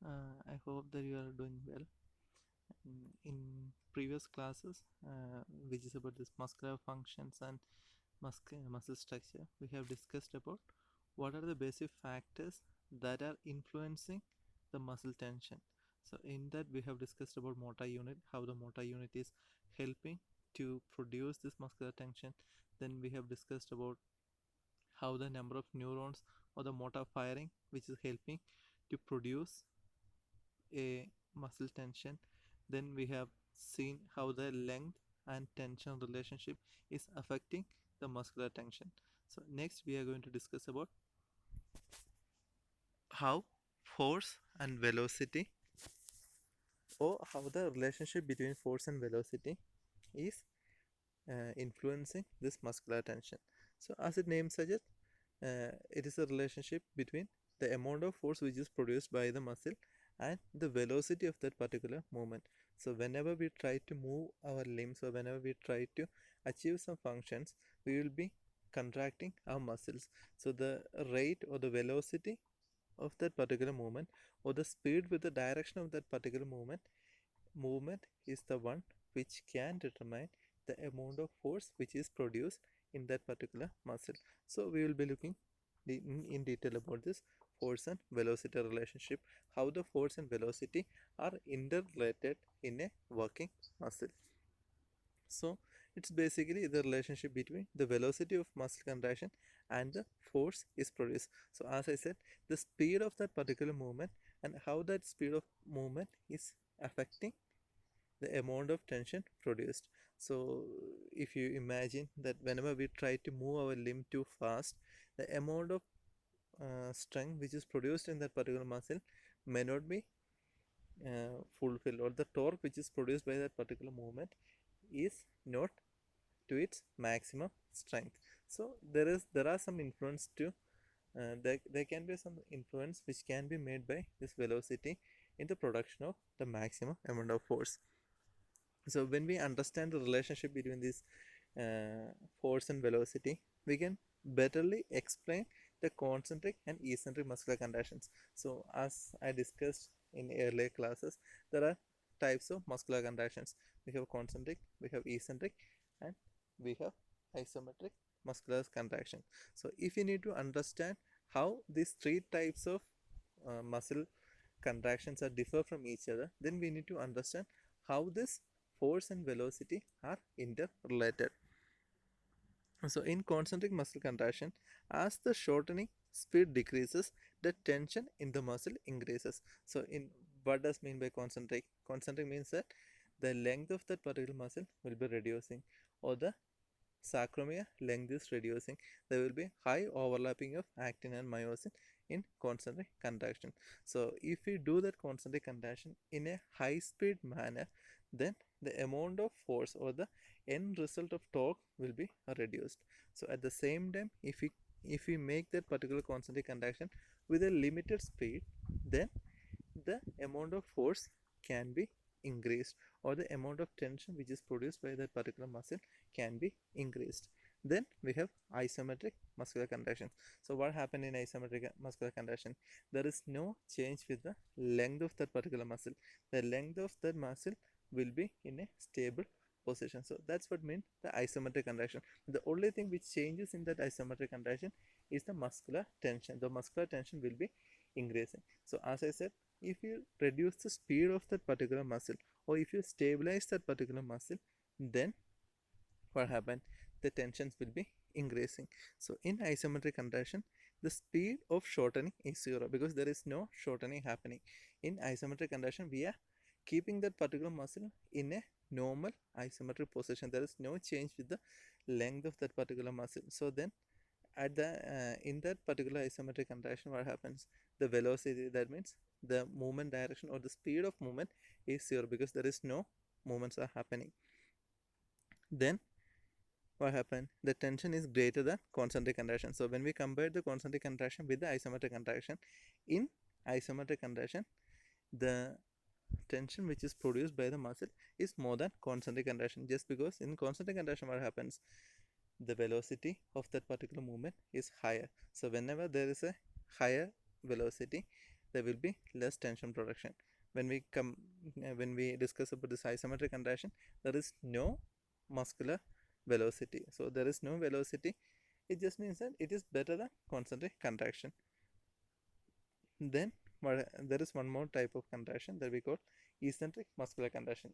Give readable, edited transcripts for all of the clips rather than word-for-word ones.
I hope that you are doing well. In previous classes, which is about this muscular functions and muscle structure, we have discussed about what are the basic factors that are influencing the muscle tension. So in that we have discussed about motor unit, how the motor unit is helping to produce this muscular tension. Then we have discussed about how the number of neurons or the motor firing which is helping to produce a muscle tension. Then we have seen how the length and tension relationship is affecting the muscular tension. So next we are going to discuss about how force and velocity, or how the relationship between force and velocity is influencing this muscular tension. So as its name suggests, it is a relationship between the amount of force which is produced by the muscle and the velocity of that particular movement. So whenever we try to move our limbs, or whenever we try to achieve some functions, we will be contracting our muscles. So the rate or the velocity of that particular movement, or the speed with the direction of that particular movement is the one which can determine the amount of force which is produced in that particular muscle. So we will be looking in detail about this force and velocity relationship, how the force and velocity are interrelated in a working muscle. So it's basically the relationship between the velocity of muscle contraction and the force is produced. So as I said, the speed of that particular movement and how that speed of movement is affecting the amount of tension produced. So if you imagine that whenever we try to move our limb too fast, the amount of strength which is produced in that particular muscle may not be fulfilled, or the torque which is produced by that particular movement is not to its maximum strength. So there are some influence to there can be some influence which can be made by this velocity in the production of the maximum amount of force. So when we understand the relationship between this force and velocity, we can betterly explain the concentric and eccentric muscular contractions. So as I discussed in earlier classes, there are types of muscular contractions. We have concentric, we have eccentric, and we have isometric muscular contraction. So if you need to understand how these three types of muscle contractions are differ from each other, then we need to understand how this force and velocity are interrelated. So in concentric muscle contraction, as the shortening speed decreases, the tension in the muscle increases. So in what does mean by concentric? Concentric means that the length of that particular muscle will be reducing, or the sarcomere length is reducing. There will be high overlapping of actin and myosin in concentric contraction. So if we do that concentric contraction in a high speed manner, then the amount of force or the end result of torque will be reduced. So at the same time, if we make that particular concentric contraction with a limited speed, then the amount of force can be increased, or the amount of tension which is produced by that particular muscle can be increased. Then we have isometric muscular contraction. So what happened in isometric muscular contraction? There is no change with the length of that particular muscle. The length of that muscle will be in a stable position. So that's what means the isometric contraction. The only thing which changes in that isometric contraction is the muscular tension. The muscular tension will be increasing. So as I said, if you reduce the speed of that particular muscle, or if you stabilize that particular muscle, then what happens? The tensions will be increasing. So in isometric contraction, the speed of shortening is 0 because there is no shortening happening. In isometric contraction, we are keeping that particular muscle in a normal isometric position. There is no change with the length of that particular muscle. So then at the in that particular isometric contraction, what happens? The velocity, that means the movement direction or the speed of movement, is 0 because there is no movements are happening. Then what happened? The tension is greater than concentric contraction. So when we compare the concentric contraction with the isometric contraction, in isometric contraction, the tension which is produced by the muscle is more than concentric contraction, just because in concentric contraction what happens? The velocity of that particular movement is higher. So whenever there is a higher velocity, there will be less tension production. When we discuss about this isometric contraction, there is no muscular velocity. So there is no velocity. It just means that it is better than concentric contraction. Then there is one more type of contraction that we call eccentric muscular contraction.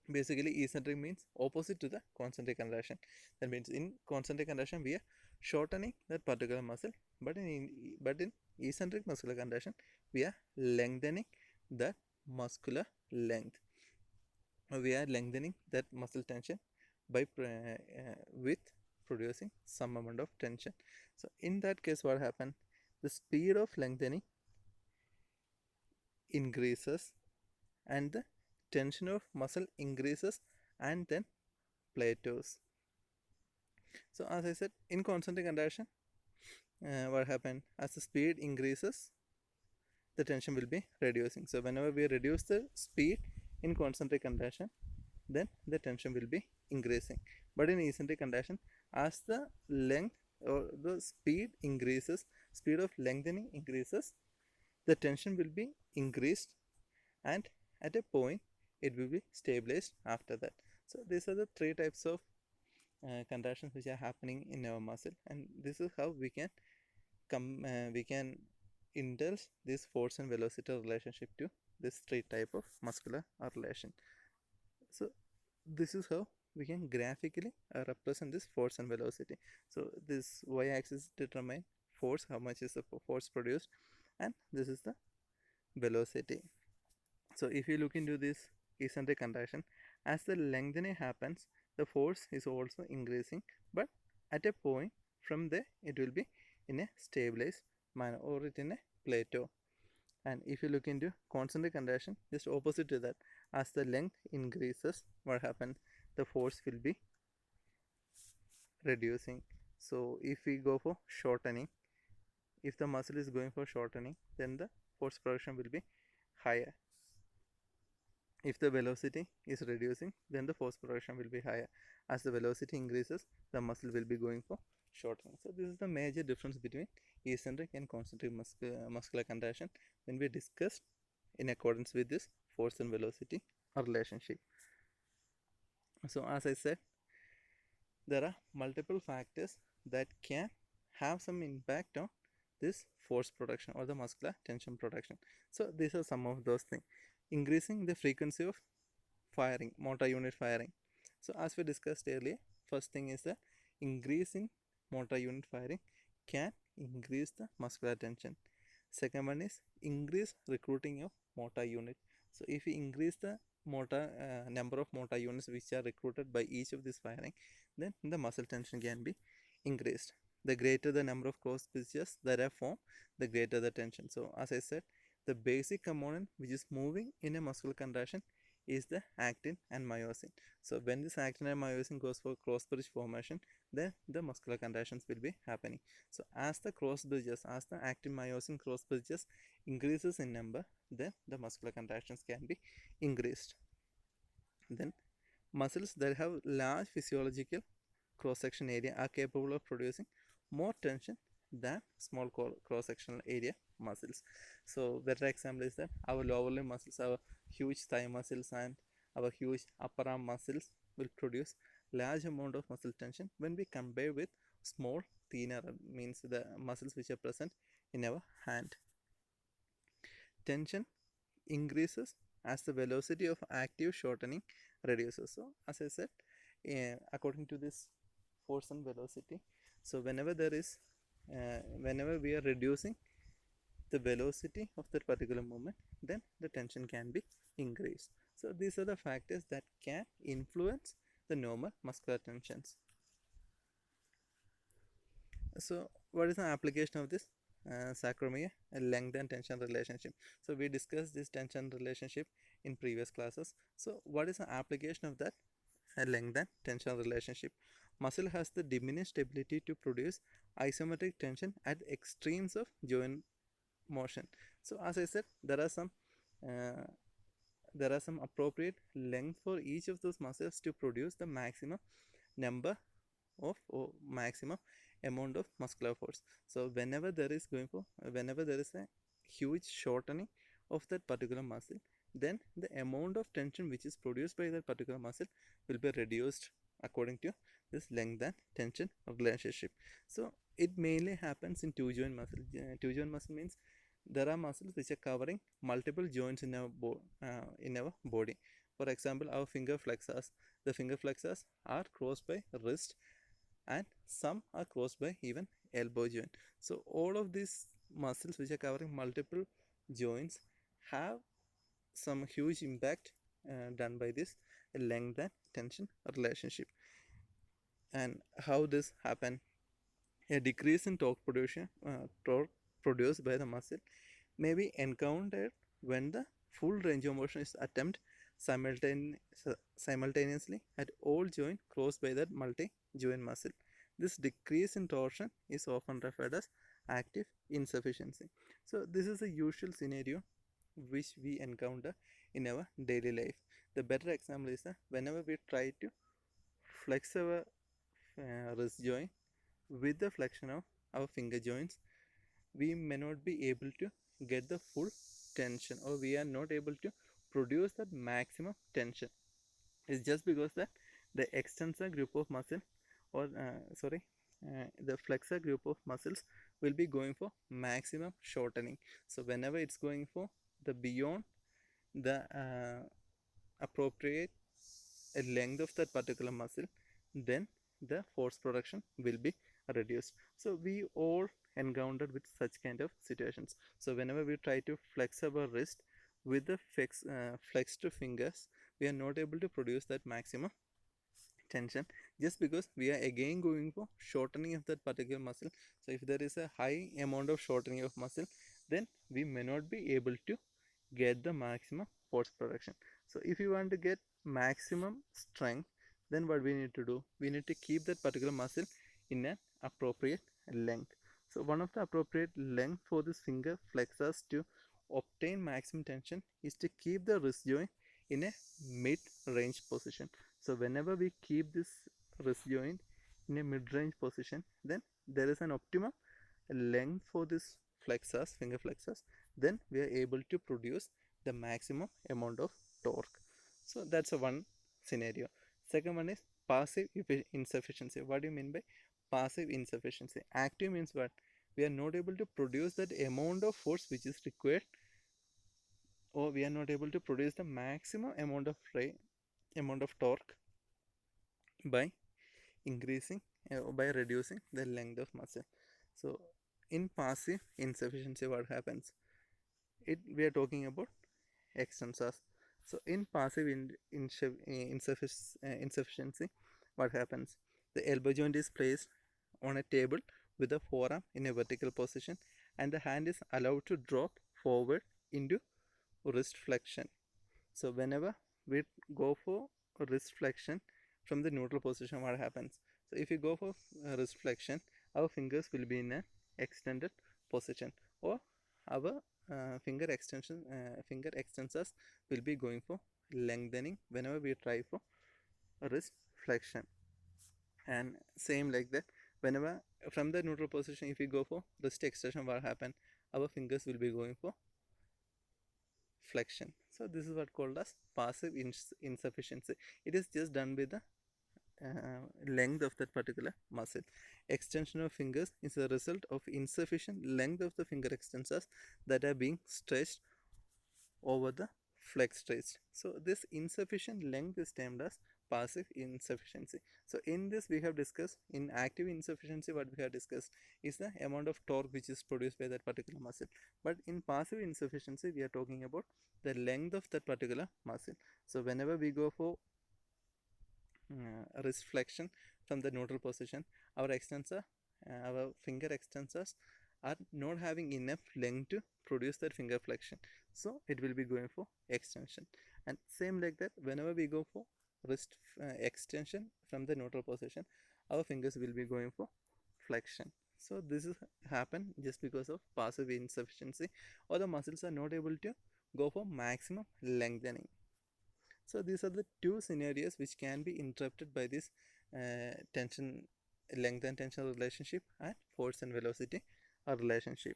Basically, eccentric means opposite to the concentric contraction. That means in concentric contraction we are shortening that particular muscle, but in eccentric muscular contraction we are lengthening that muscular length. We are lengthening that muscle tension by with producing some amount of tension. So in that case, what happens? The speed of lengthening increases and the tension of muscle increases and then plateaus. So as I said, in concentric contraction, what happened? As the speed increases, the tension will be reducing. So whenever we reduce the speed in concentric contraction, then the tension will be increasing. But in eccentric contraction, as the length or the speed increases, speed of lengthening increases, the tension will be increased, and at a point it will be stabilized after that. So these are the three types of contractions which are happening in our muscle, and this is how we can indulge this force and velocity relationship to this three type of muscular relation. So this is how we can graphically represent this force and velocity. So this y-axis determine force, how much is the force produced, and this is the velocity. So if you look into this eccentric contraction, as the lengthening happens, the force is also increasing, but at a point from there it will be in a stabilized manner or it in a plateau. And if you look into concentric contraction, just opposite to that, as the length increases, what happens? The force will be reducing. So if we go for shortening, if the muscle is going for shortening, then the force production will be higher. If the velocity is reducing, then the force production will be higher. As the velocity increases, the muscle will be going for shortening. So this is the major difference between eccentric and concentric muscular contraction when we discussed in accordance with this force and velocity relationship. So as I said, there are multiple factors that can have some impact on this force production or the muscular tension production. So these are some of those things. Increasing the frequency of firing, motor unit firing. So as we discussed earlier, first thing is that increase in motor unit firing can increase the muscular tension. Second one is increase recruiting of motor unit. So if we increase the number of motor units which are recruited by each of this firing, then the muscle tension can be increased. The greater the number of cross bridges that are formed, the greater the tension. So as I said, the basic component which is moving in a muscular contraction is the actin and myosin. So when this actin and myosin goes for cross bridge formation, then the muscular contractions will be happening. So as the cross bridges, as the actin myosin cross bridges increases in number, then the muscular contractions can be increased. Then muscles that have large physiological cross-section area are capable of producing more tension than small cross-sectional area muscles. So better example is that our lower limb muscles, our huge thigh muscles and our huge upper arm muscles will produce large amount of muscle tension when we compare with small thinner, means the muscles which are present in our hand. Tension increases as the velocity of active shortening reduces. So as I said, according to this force and velocity, so whenever we are reducing the velocity of that particular movement, then the tension can be increased. So these are the factors that can influence the normal muscular tensions. So what is the application of this sarcomere length and tension relationship? So we discussed this tension relationship in previous classes. So what is the application of that length and tension relationship? Muscle has the diminished ability to produce isometric tension at extremes of joint motion. So as I said, there are some appropriate length for each of those muscles to produce the maximum number of or maximum amount of muscular force. So whenever there is a huge shortening of that particular muscle, then the amount of tension which is produced by that particular muscle will be reduced according to this length and tension relationship. So it mainly happens in two joint muscle. Two joint muscle means there are muscles which are covering multiple joints in our body. For example, our finger flexors. The finger flexors are crossed by wrist, and some are crossed by even elbow joint. So all of these muscles which are covering multiple joints have some huge impact done by this length and tension relationship. And how this happen? A decrease in torque produced by the muscle may be encountered when the full range of motion is attempted simultaneously at all joints crossed by that multi-joint muscle. This decrease in torsion is often referred as active insufficiency. So this is a usual scenario which we encounter in our daily life. The better example is that whenever we try to flex our wrist joint with the flexion of our finger joints, we may not be able to get the full tension, or we are not able to produce that maximum tension. It's just because that the extensor group of muscle, or the flexor group of muscles will be going for maximum shortening. So whenever it's going for the beyond the appropriate length of that particular muscle, then the force production will be reduced. So we all encountered with such kind of situations. So whenever we try to flex our wrist with the flexed fingers, we are not able to produce that maximum tension, just because we are again going for shortening of that particular muscle. So if there is a high amount of shortening of muscle, then we may not be able to get the maximum force production. So if you want to get maximum strength, then what we need to do, we need to keep that particular muscle in an appropriate length. So one of the appropriate length for this finger flexors to obtain maximum tension is to keep the wrist joint in a mid-range position. So whenever we keep this wrist joint in a mid-range position, then there is an optimum length for this finger flexors, then we are able to produce the maximum amount of torque. So that's a one scenario. Second one is passive insufficiency. What do you mean by passive insufficiency? Active means what? We are not able to produce that amount of force which is required, or we are not able to produce the maximum amount of torque by reducing the length of muscle. So in passive insufficiency, what happens? We are talking about extensors. So in passive insufficiency, what happens? The elbow joint is placed on a table with the forearm in a vertical position, and the hand is allowed to drop forward into wrist flexion. So whenever we go for wrist flexion from the neutral position, what happens? So if you go for wrist flexion, our fingers will be in an extended position, or our finger extensors will be going for lengthening whenever we try for wrist flexion. And same like that, whenever from the neutral position, if we go for wrist extension, what happen? Our fingers will be going for flexion. So this is what called as passive insufficiency. It is just done with the length of that particular muscle. Extension of fingers is a result of insufficient length of the finger extensors that are being stretched over the flex stretch. So this insufficient length is termed as passive insufficiency. So in this we have discussed, in active insufficiency what we have discussed is the amount of torque which is produced by that particular muscle. But in passive insufficiency we are talking about the length of that particular muscle. So whenever we go for wrist flexion from the neutral position, our finger extensors are not having enough length to produce that finger flexion, so it will be going for extension. And same like that, whenever we go for wrist extension from the neutral position, our fingers will be going for flexion. So this is happen just because of passive insufficiency, or the muscles are not able to go for maximum lengthening. So these are the two scenarios which can be interrupted by this tension, length and tension relationship, and force and velocity relationship.